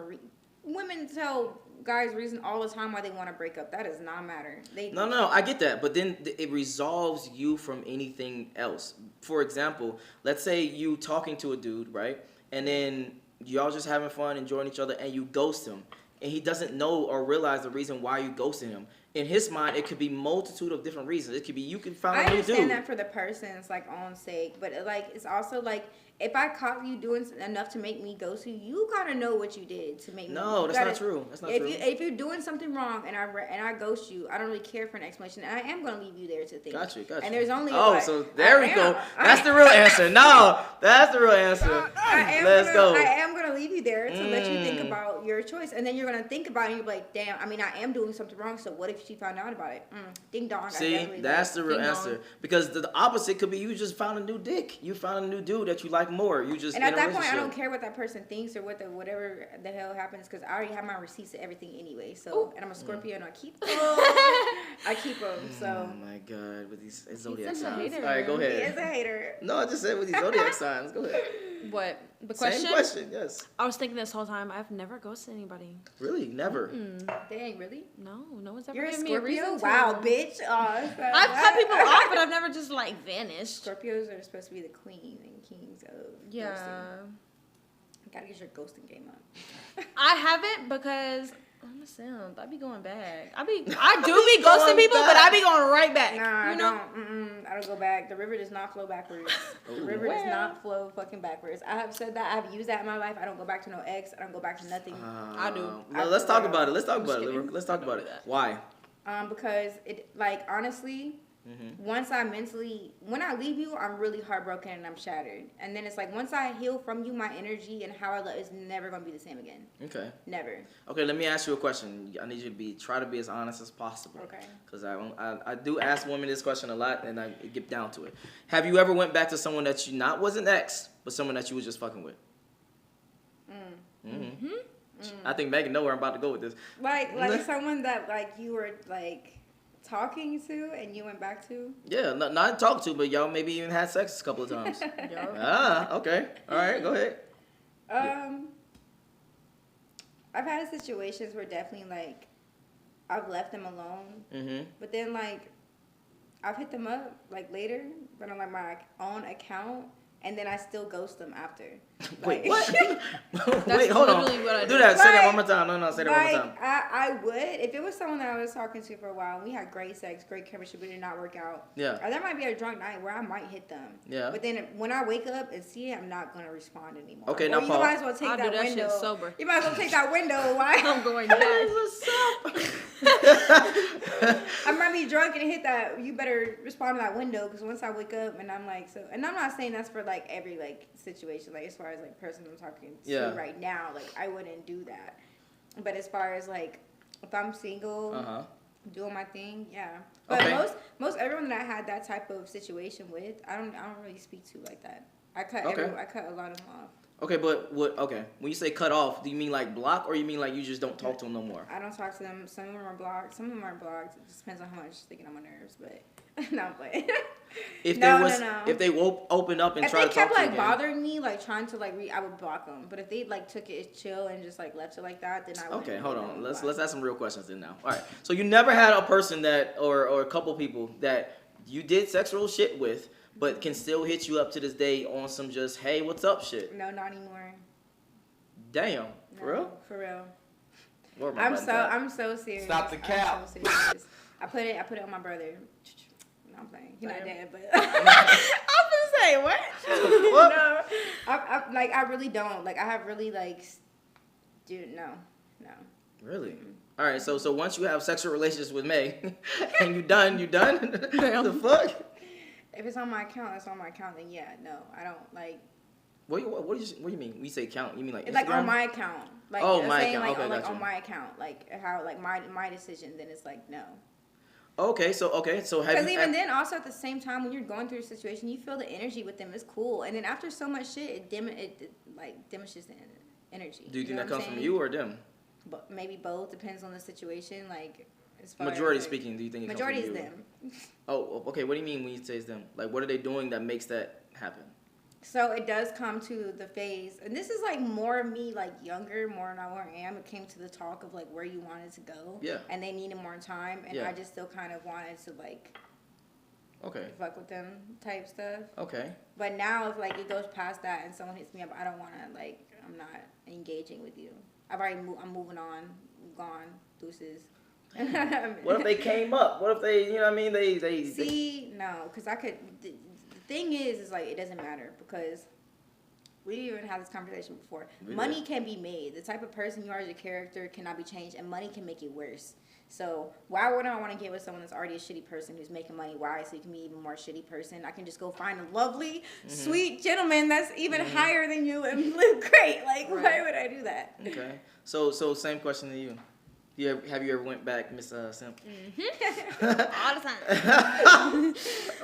women tell guys reason all the time why they want to break up. That does not matter. No, I get that, but then it resolves you from anything else. For example, let's say you talking to a dude, right, and then y'all just having fun, enjoying each other, and you ghost him. And he doesn't know or realize the reason why you ghosted him. In his mind, it could be multitude of different reasons. It could be you can find a new dude. I understand that for the person's like own sake, but it's also like if I caught you doing enough to make me ghost you, you gotta know what you did to make me. No, that's not true. That's not true. If you're doing something wrong and I ghost you, I don't really care for an explanation, and I am gonna leave you there to think. Got you. And there's only so there we go. That's the real answer. No, that's the real answer. Let's go. I am gonna leave you there to let you think about your choice, and then you're gonna think about it and you're like, damn. I mean, I am doing something wrong. So what if she found out about it? Ding dong. See, that's the real answer. Because the opposite could be you just found a new dick. You found a new dude that you like more. You just and at that point, I don't care what that person thinks or whatever the hell happens because I already have my receipts of everything anyway. So and I'm a Scorpio and I keep them. I keep them. So oh my god, with these zodiac He's signs. All right, go ahead. He is a hater. No, I just said with these zodiac signs. Go ahead. What? The question? Same question, yes. I was thinking this whole time, I've never ghosted anybody. Really? Never? Dang, really? No one's ever You're given a me a Scorpio? reason to. Wow, bitch. I've cut people off, but I've never just like vanished. Scorpios are supposed to be the queen and kings of ghosting. You gotta get your ghosting game up. I haven't because I'm a simp. I be going back. I do be ghosting people, but I be going right back. Nah, you know? I don't go back. The river does not flow backwards. The river does not flow fucking backwards. I have said that. I have used that in my life. I don't go back to no ex. I don't go back to nothing. I do. Let's talk about it. Let's talk about it. Why? Because it, like, honestly, once when I leave you, I'm really heartbroken and I'm shattered. And then it's like, once I heal from you, my energy and how I love is never going to be the same again. Okay. Never. Okay, let me ask you a question. I need you to try to be as honest as possible. Okay. Because I do ask women this question a lot, and I get down to it. Have you ever went back to someone that you was an ex, but someone that you was just fucking with? I think Megan know where I'm about to go with this. Like someone that, like, you were, like, talking to and you went back to? Yeah, not talk to, but y'all maybe even had sex a couple of times. Okay. All right, go ahead. I've had situations where definitely, like, I've left them alone. But then, like, I've hit them up, like, later, but on, like, my own account, and then I still ghost them after. Wait, like, what? Wait, hold on. Do that. Say that one more time. No, say that one more time. I would. If it was someone that I was talking to for a while, and we had great sex, great chemistry, but it did not work out. Yeah. Or there might be a drunk night where I might hit them. Yeah. But then when I wake up and see it, I'm not going to respond anymore. Okay, now, Paul. You might as well take that window. Shit sober. You might as well take that window. Why? I'm going back. I might be drunk and hit that. You better respond to that window, because once I wake up and I'm like, so, and I'm not saying that's for, like, every, like, situation, like, as far as, like, person I'm talking to right now, like, I wouldn't do that. But as far as, like, if I'm single, doing my thing, But most everyone that I had that type of situation with, I don't really speak to like that. I cut a lot of them off. Okay, but when you say cut off, do you mean like block, or you mean like you just don't talk to them no more? I don't talk to them. Some of them are blocked. Some of them aren't blocked. It just depends on how much they get on my nerves, but no, I'm playing. If they open up and try to talk to you, if they kept like bothering me, like trying to like I would block them. But if they like took it chill and just like left it like that, then I would. Okay, hold on. Let's ask some real questions then now. All right. So you never had a person that or a couple people that you did sexual shit with, but can still hit you up to this day on some just, hey, what's up shit? No, not anymore. Damn. For real? For real. I'm so serious. Stop the cap. I'm so serious. I put it on my brother. No, I'm playing. He's not dead, but I'm gonna say what? No, I really don't. Like, I have really like, dude, no. Really? Mm-hmm. All right. So once you have sexual relations with Meg, and you done? The fuck? If it's on my account, it's on my account. Then yeah, no, I don't like. What do you mean? When you say count, you mean like Instagram? Like on my account. Like, my account. Like, okay, like on my account, like how like my decision. Then it's like no. Okay, so have you? Because even then, also at the same time, when you're going through a situation, you feel the energy with them. It's cool, and then after so much shit, it diminishes the energy. Do you think that comes from you or them? But maybe both. Depends on the situation. Like, as far majority as, speaking, do you think it majority comes from is you? them? Oh, okay. What do you mean when you say it's them? Like, what are they doing that makes that happen? So it does come to the phase, and this is like more me, like younger, more than where I am. It came to the talk of like where you wanted to go, and they needed more time, and I just still kind of wanted to like, fuck with them type stuff. Okay. But now if like it goes past that and someone hits me up, I don't want to like. I'm not engaging with you. I'm moving on, gone, deuces. What if they came up? What if they, you know what I mean? They no, because I could. The thing is like it doesn't matter because we didn't even have this conversation before. Money can be made. The type of person you are as a character cannot be changed, and money can make it worse. So why would I want to get with someone that's already a shitty person who's making money? Why? So you can be even more shitty person. I can just go find a lovely, sweet gentleman that's even higher than you and live great. Like, why would I do that? Okay. So same question to you. Have you ever went back, Miss Simp? All the time.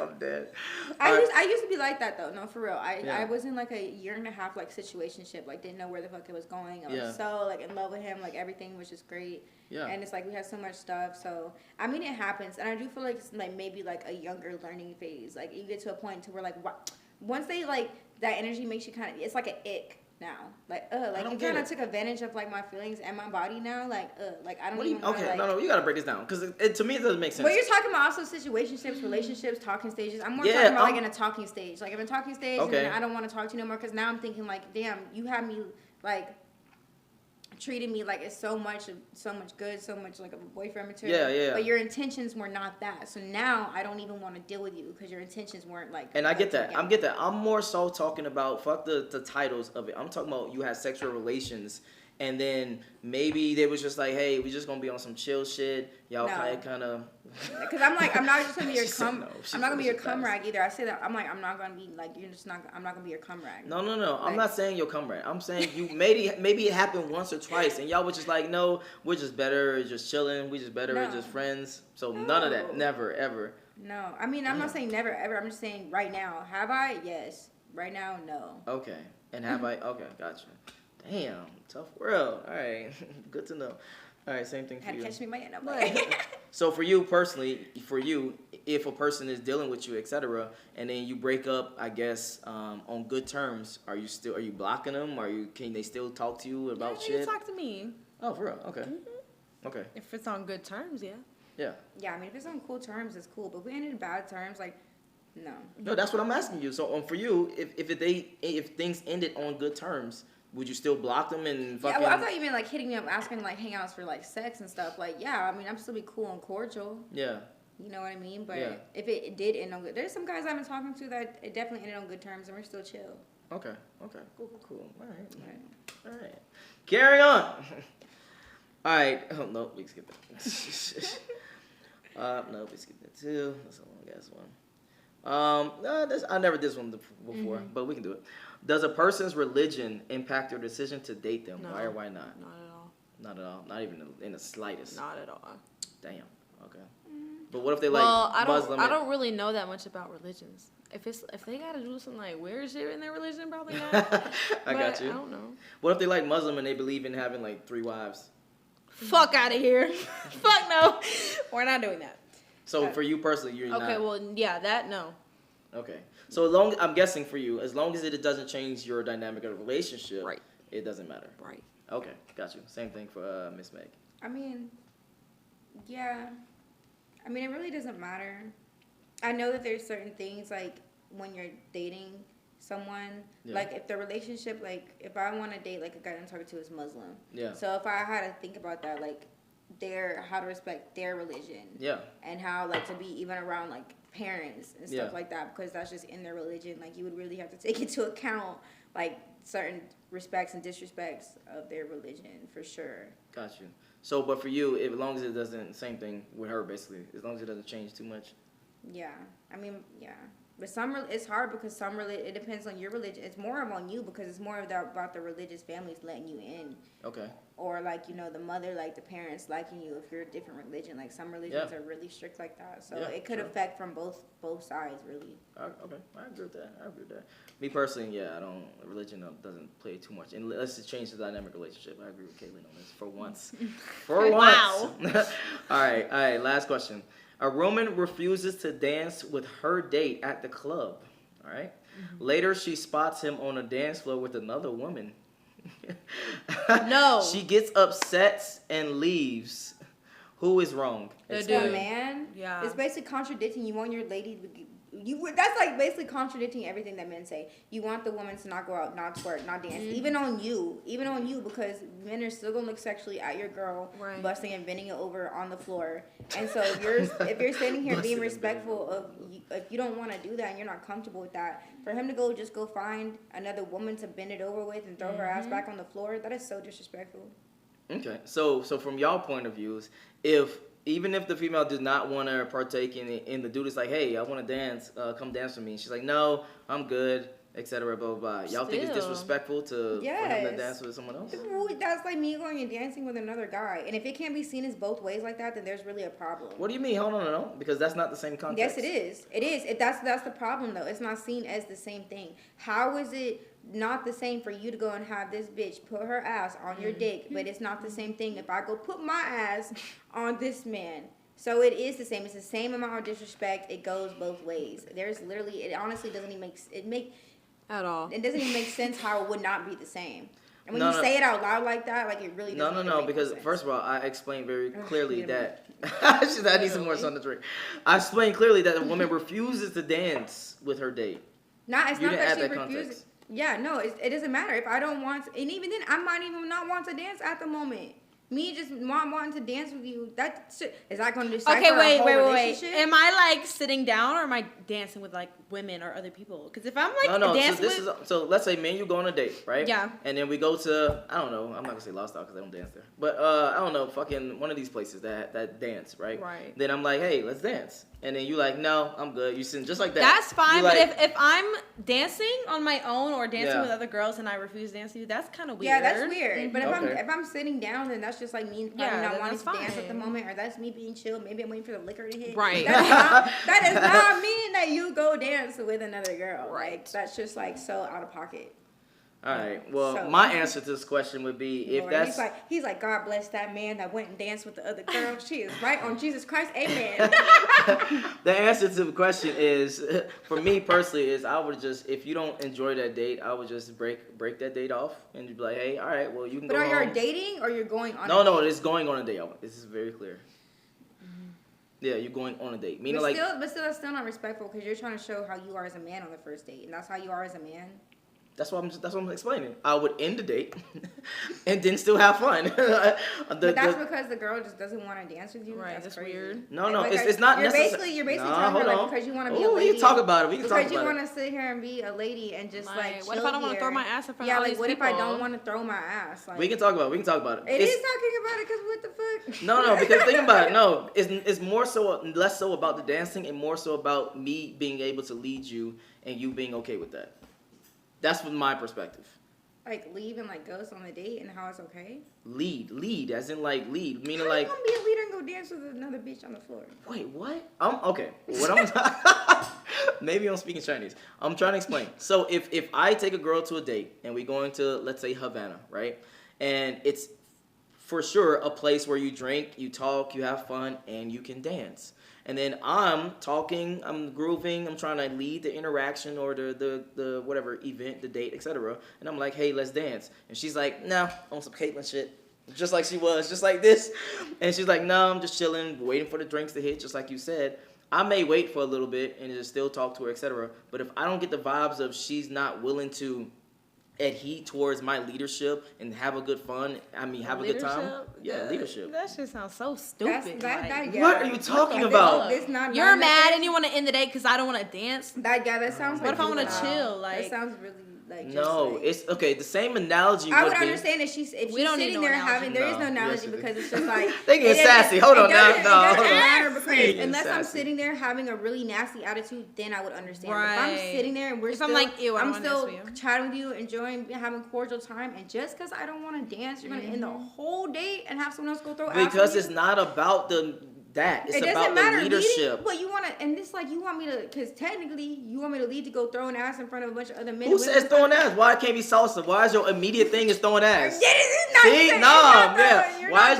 I'm dead. I used to be like that though. No, for real. I was in like a year and a half like situationship. Like didn't know where the fuck it was going. I was so like in love with him. Like everything was just great. Yeah. And it's like we had so much stuff. So I mean it happens, and I do feel like it's like maybe like a younger learning phase. Like you get to a point to where like once they like that energy makes you kind of it's like an ick. Now, like, you kind of took advantage of like my feelings and my body now, like, like I don't even. Okay, like, no, you gotta break this down because to me it doesn't make sense. But you're talking about also situationships, relationships, talking stages. I'm more talking about like in a talking stage. Like I'm in a talking stage, and then I don't want to talk to you no more because now I'm thinking like, damn, you have me like treated me like it's so much good, so much like a boyfriend material. Yeah. But your intentions were not that. So now I don't even want to deal with you because your intentions weren't like. And I get that. I'm more so talking about fuck the titles of it. I'm talking about you had sexual relations. And then maybe they was just like, hey, we just gonna be on some chill shit. Y'all kind of. Because I'm not just gonna be your I'm not gonna be your cum rag either. I say that I'm not gonna be like I'm not gonna be your cum rag. No. Like, I'm not saying your cum rag. I'm saying you maybe it happened once or twice, and y'all were just like, no, we're just better, just chilling. We just better, we're just friends. So none of that, never ever. No, I mean I'm not saying never ever. I'm just saying right now. Have I? Yes. Right now, no. Okay. And have I? Okay, gotcha. Damn, tough world. All right, good to know. All right, same thing for you. Had to catch me by end. So for you personally, if a person is dealing with you, etc., and then you break up, I guess, on good terms, are you blocking them? Can they still talk to you about shit? They talk to me. Oh, for real? Okay. Mm-hmm. Okay. If it's on good terms, yeah. Yeah. Yeah, I mean, if it's on cool terms, it's cool. But if we ended in bad terms, like, no. No, that's what I'm asking you. So for you, if things ended on good terms, would you still block them and fucking... Yeah, well, I thought you meant, like, hitting me up, asking, like, hangouts for, like, sex and stuff. Like, yeah, I mean, I'm still be cool and cordial. Yeah. You know what I mean? But if it did end on good... There's some guys I've been talking to that it definitely ended on good terms, and we're still chill. Okay. Cool. All right. Carry on. All right. Oh, no, we skipped that. No, we skipped that, too. That's a long-ass one. I never did this one before, but we can do it. Does a person's religion impact your decision to date them? No. Why or why not? Not at all. Not at all. Not even in the slightest. Not at all. Damn. Okay. But what if they Muslim? I don't. I don't really know that much about religions. If they gotta do some like weird shit in their religion, probably not. I got you. I don't know. What if they like Muslim and they believe in having like 3 wives? Fuck out of here. Fuck no. We're not doing that. So for you personally, you're not. Okay. Well, yeah. That no. Okay. So I'm guessing for you, as long as it doesn't change your dynamic of the relationship, right, it doesn't matter. Right. Okay, got you. Same thing for Miss Meg. I mean, yeah. I mean, it really doesn't matter. I know that there's certain things, like, when you're dating someone, like, if the relationship, like, if I want to date, like, a guy I'm talking to is Muslim. Yeah. So if I had to think about that, like, how to respect their religion. Yeah. And how, like, to be even around, like, parents and stuff like that, because that's just in their religion. Like, you would really have to take into account, like, certain respects and disrespects of their religion, for sure. Got you. So, but for you, as long as it doesn't, same thing with her, basically, as long as it doesn't change too much. Yeah. I mean, yeah. But it's hard because it depends on your religion. It's more of on you because it's more about the religious families letting you in. Okay. Or, like, you know, the mother, like, the parents liking you if you're a different religion. Like, some religions are really strict like that. So it could affect from both sides, really. Okay. I agree with that. Me personally, religion doesn't play too much. Unless it changes the dynamic relationship. I agree with Caitlin on this for once. Wow. All right. Last question. A woman refuses to dance with her date at the club. All right. Mm-hmm. Later, she spots him on a dance floor with another woman. No. She gets upset and leaves. Who is wrong? The man. Yeah. It's basically contradicting. You want your lady to. That's like basically contradicting everything that men say. You want the woman to not go out, not twerk, not dance, even on you, because men are still gonna look sexually at your girl, busting and bending it over on the floor. And so if you're standing here being respectful of, if you don't want to do that and you're not comfortable with that, for him to go find another woman to bend it over with and throw her ass back on the floor, that is so disrespectful. Okay, so from y'all point of views, even if the female does not want to partake in the dude is like, hey, I want to dance, come dance with me. She's like, no, I'm good, etc. Blah, blah, blah. Y'all think it's disrespectful for him to dance with someone else? That's like me going and dancing with another guy. And if it can't be seen as both ways like that, then there's really a problem. What do you mean? Hold on, no. Because that's not the same context. Yes, it is. It is. That's the problem, though. It's not seen as the same thing. How is it not the same for you to go and have this bitch put her ass on your dick, but it's not the same thing if I go put my ass on this man? So it is the same. It's the same amount of disrespect. It goes both ways. It honestly doesn't even at all. It doesn't even make sense how it would not be the same. And when you say it out loud like that, like, it really doesn't. No, because first of all, I explained very clearly that I need some more sun to drink. I explained clearly that a woman refuses to dance with her date. It's not that she refuses. Yeah, no, it doesn't matter if I don't want, and even then, I might even not want to dance at the moment. Me just wanting to dance with you, is that going to decipher a whole relationship? Am I like sitting down or am I dancing with like women or other people? Because if I'm like dancing so let's say me and you go on a date, right? Yeah. And then we go to, I don't know, I'm not gonna say LoveTalk because I don't dance there, but I don't know, fucking one of these places that dance, right? Right. Then I'm like, hey, let's dance. And then you like, no, I'm good. You sitting just like that. That's fine, like, but if I'm dancing on my own or dancing with other girls and I refuse to dance with you, that's kind of weird. Yeah, that's weird. But okay. if I'm sitting down, then that's just like me not wanting to dance at the moment, or that's me being chill. Maybe I'm waiting for the liquor to hit. Right. That does not mean that you go dance with another girl. Right. Like, that's just like so out of pocket. All right. Well, my answer to this question would be he's like, God bless that man that went and danced with the other girl. She is right on Jesus Christ. Amen. The answer to the question is, for me personally, is I would just, if you don't enjoy that date, I would just break that date off and be like, hey, all right, well, you can go home. But are you dating or you're going on? No, it's going on a date. This is very clear. Yeah, you're going on a date. Meaning but still, that's still not respectful because you're trying to show how you are as a man on the first date, and that's how you are as a man. That's what I'm explaining. I would end the date and then still have fun. But that's because the girl just doesn't want to dance with you. Right, that's weird. No, it's not necessary. You're basically telling her because you want to be a lady. We can talk about it. Because you want to sit here and be a lady and just like what if I don't want to throw my ass in front of all these people? What if I don't want to throw my ass? We can talk about it. It is talking about it because what the fuck? No, because think about it. No, it's more so, less so about the dancing and more so about me being able to lead you and you being okay with that. That's from my perspective. Like leave and like go on the date and how it's okay? Lead, as in like lead. Meaning how like. How you gonna be a leader and go dance with another bitch on the floor? Wait, what? Okay. Maybe I'm speaking Chinese. I'm trying to explain. So if I take a girl to a date and we go into, let's say, Havana, right? And it's for sure a place where you drink, you talk, you have fun, and you can dance. And then I'm talking, I'm grooving, I'm trying to lead the interaction or the whatever event, the date, etc. And I'm like, hey, let's dance. And she's like, no, on some Caitlyn shit. Just like she was, just like this. And she's like, no, I'm just chilling, waiting for the drinks to hit, just like you said. I may wait for a little bit and just still talk to her, etc. But if I don't get the vibes of she's not willing to adhere towards my leadership and have a good have a good time. Yeah, leadership. That shit sounds so stupid. What are you talking about? You're mad and you want to end the date because I don't want to dance. That sounds. What if I want to chill? That sounds really. It's okay. The same analogy. I would understand if she's sitting there having. There is no analogy because it's just like they get sassy. Hold on, it doesn't matter because unless I'm sitting there having a really nasty attitude, then I would understand. Right. If I'm sitting there and I'm still chatting with you, enjoying having cordial time, and just because I don't want to dance, you're gonna end the whole date and have someone else go throw. Because it's not about it's about the leadership. But you want to, and this like you want me to, because technically you want me to lead to go throwing ass in front of a bunch of other men. Who says throwing ass? Why it can't be salsa? Why is your immediate thing is throwing ass? Why is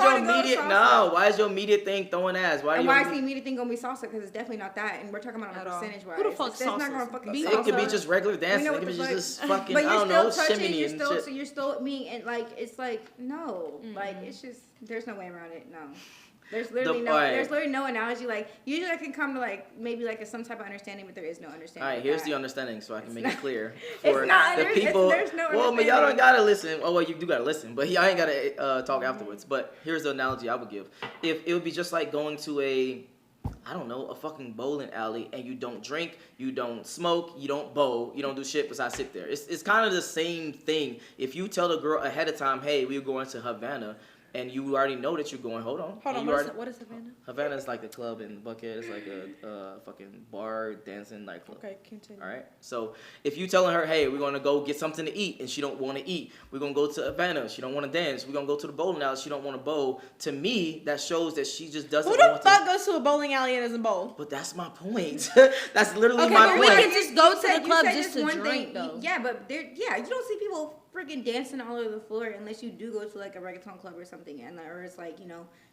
your immediate thing throwing ass? Why is the immediate thing gonna be salsa? Because it's definitely not that, and we're talking about on a percentage wise. Who the fuck salsa? It could be just regular dancing. It could be just fucking, I don't know, shimmy and shit. So you're still me, and like it's like no, like it's just there's no way around it. No. There's literally no analogy. Like usually I can come to like maybe like some type of understanding, but there is no understanding. All right, here's the understanding, so I can make it clear for the people. There's no well, but y'all don't gotta listen. Oh well, you do gotta listen, but y'all ain't gotta talk afterwards. But here's the analogy I would give. If it would be just like going to a fucking bowling alley, and you don't drink, you don't smoke, you don't bowl, you don't do shit besides sit there. It's kind of the same thing. If you tell the girl ahead of time, hey, we're going to Havana. And you already know that you're going. Hold on. What is Havana? Havana is like the club in Buckhead. It's like a fucking bar, dancing nightclub. Okay, continue. All right. So if you telling her, hey, we're gonna go get something to eat, and she don't want to eat, we're gonna go to Havana. She don't want to dance. We're gonna go to the bowling alley. She don't want to bowl. To me, that shows that she just doesn't. Who the fuck goes to a bowling alley and doesn't bowl? But that's my point. That's literally my point. We can just go to the club just to drink, though. Yeah, but you don't see people freaking dancing all over the floor unless you do go to like a reggaeton club or something, or it's like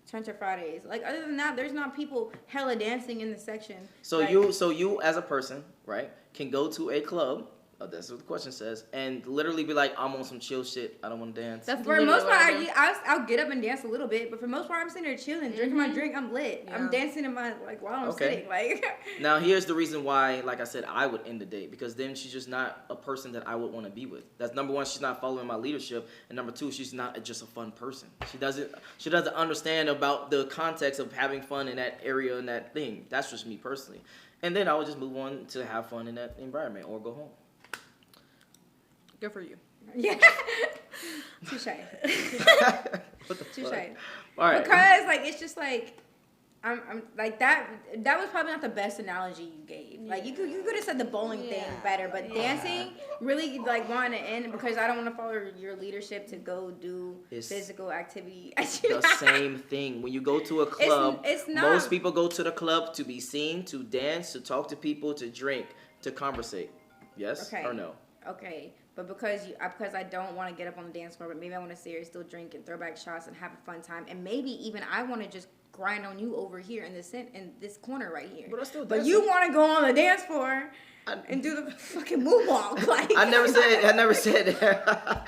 Turn Fridays. Like other than that, there's not people hella dancing in the section. So you as a person, right, can go to a club, That's what the question says. And literally be like, I'm on some chill shit. I don't want to dance. For the most part, I'll get up and dance a little bit, but for the most part, I'm sitting there chilling, drinking my drink. I'm lit. Yeah. I'm dancing in my while I'm sitting. Now here's the reason why, like I said, I would end the date, because then she's just not a person that I would want to be with. That's number one. She's not following my leadership, and number two, she's not just a fun person. She doesn't understand about the context of having fun in that area and that thing. That's just me personally. And then I would just move on to have fun in that environment or go home. Good for you. Yeah. Touche. Touche. All right. Because it's just I'm like that was probably not the best analogy you gave. Like you could have said the bowling thing better, but dancing really wanting to end because I don't want to follow your leadership to go do physical activity. The same thing. When you go to a club, it's not, most people go to the club to be seen, to dance, to talk to people, to drink, to conversate. Yes or no? Okay. But because I don't want to get up on the dance floor, but maybe I want to sit here, still drink and throw back shots and have a fun time, and maybe even I want to just grind on you over here in this corner right here. But you want to go on the dance floor and do the fucking moonwalk. I never said that.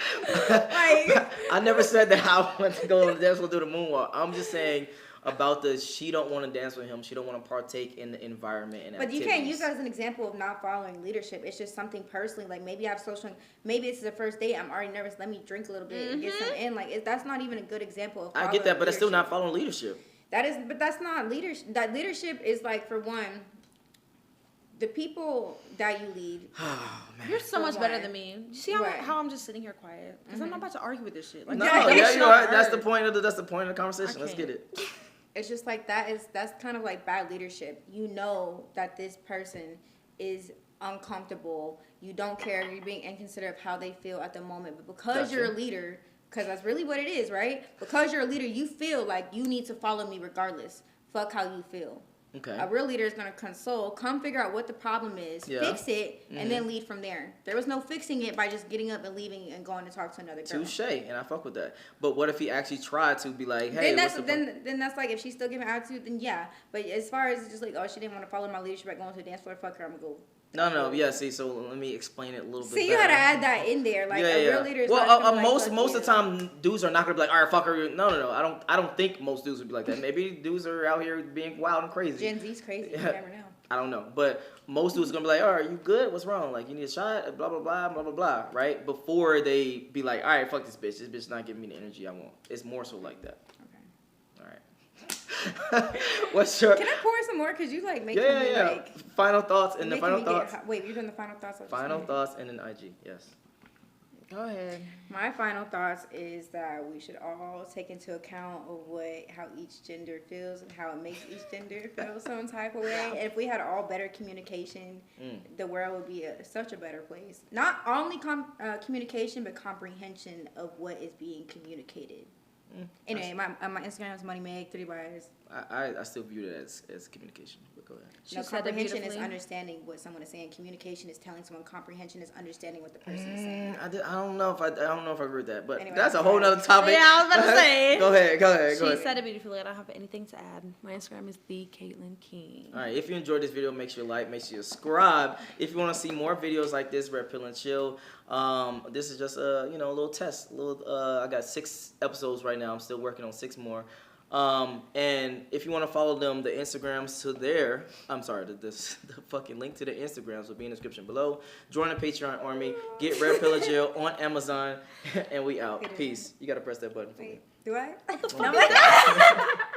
I never said that I want to go on the dance floor and do the moonwalk. I'm just saying about she don't want to dance with him. She don't want to partake in the environment and activities. But you can't use that as an example of not following leadership. It's just something personally. Like maybe I have maybe it's the first date. I'm already nervous. Let me drink a little bit and get some in. That's not even a good example of following I get that, but leadership. It's still not following leadership. But that's not leadership. That leadership is for one, the people that you lead. Oh, man. You're so much better than me. You see how I'm just sitting here quiet? Because I'm not about to argue with this shit. No, yeah, you are. That's the point of the conversation. Let's get it. It's just that's kind of bad leadership. You know that this person is uncomfortable. You don't care. You're being inconsiderate of how they feel at the moment. But because you're a leader, because that's really what it is, right? Because you're a leader, you feel like you need to follow me regardless. Fuck how you feel. Okay. A real leader is going to console, come figure out what the problem is, fix it, and then lead from there. There was no fixing it by just getting up and leaving and going to talk to another girl. Touche, and I fuck with that. But what if he actually tried to be like, hey, then that's if she's still giving attitude, then yeah. But as far as just she didn't want to follow my leadership by going to the dance floor, fuck her, I'm going to go. No, yeah, see, so let me explain it a little bit better. See, you gotta add that in there. A real leader is most of the time, dudes are not gonna be like, all right, fuck her. No. I don't think most dudes would be like that. Maybe dudes are out here being wild and crazy. Gen Z's crazy. You never know. I don't know. But most dudes are gonna be like, all right, you good? What's wrong? Like, you need a shot? Blah, blah, blah, blah, blah, blah, right? Before they be like, all right, fuck this bitch. This bitch not giving me the energy I want. It's more so like that. What's your? Can I pour some more? Cause you make me final thoughts and the final thoughts. Wait, you're doing the final thoughts. Final thoughts and then IG. Yes. Go ahead. My final thoughts is that we should all take into account of how each gender feels and how it makes each gender feel some type of way. And if we had all better communication, the world would be such a better place. Not only communication, but comprehension of what is being communicated. Anyway, my Instagram is Money Meg 3 bars. I still view it as communication. But go ahead. Comprehension is understanding what someone is saying. Communication is telling someone. Comprehension is understanding what the person is saying. I don't know if I agree with that, but anyway, that's a whole nother topic. Yeah, I was about to say. Go ahead. She said it beautifully. I don't have anything to add. My Instagram is @Caitlin_King. All right. If you enjoyed this video, make sure you like, make sure you subscribe. If you want to see more videos like this, Red Pill and Chill. This is just a little test. I got 6 episodes right now. I'm still working on 6 more. And if you want to follow them, the Instagrams to their, the fucking link to their Instagrams will be in the description below. Join the Patreon army. Get Red Pill and Chill on Amazon, and we out. Peace. You gotta press that button for me. Do I? What the fuck is that?